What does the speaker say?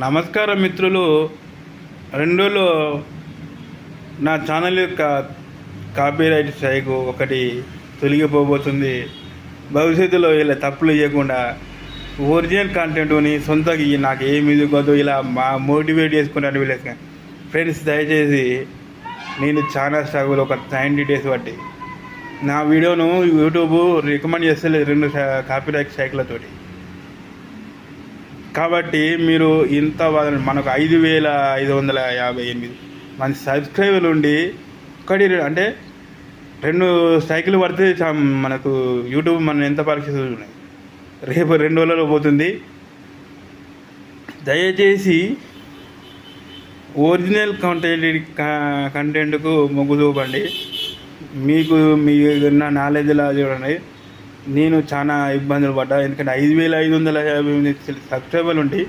నమస్కారం మిత్రులు. 2 రోజుల్లో నా ఛానల్ యొక్క కాపీరైట్ స్ట్రైక్ ఒకటి తొలగిపోబోతుంది. భవిష్యత్తులో ఇలా తప్పులు చేయకుండా ఒరిజినల్ కంటెంట్ని సొంతకి నాకు ఏ మ్యూజిక్ వద్దు ఇలా మోటివేట్ చేసుకుంటాను వీళ్ళకి. ఫ్రెండ్స్, దయచేసి నేను ఛానల్ స్ట్రగుల్ ఒక 90 డేస్ బట్టి నా వీడియోను యూట్యూబ్ రికమెండ్ చేస్తలేదు 2 కాపీరైట్ స్ట్రైక్లతోటి. కాబట్టి మీరు ఇంత మనకు 5,558 మంది సబ్స్క్రైబర్లు ఉండి ఒకటి అంటే 2 స్ట్రైకులు పడితే మనకు యూట్యూబ్ మనం ఎంత పరీక్షిస్తున్నాయి. రేపు 2 రోజులలో పోతుంది. దయచేసి ఒరిజినల్ కంటెంట్కు మొగ్గు చూపండి. మీకు నా నాలెడ్జ్లా చూడండి. నేను చాలా ఇబ్బందులు పడ్డా, ఎందుకంటే 5,558 సబ్స్క్రైబర్లు ఉండి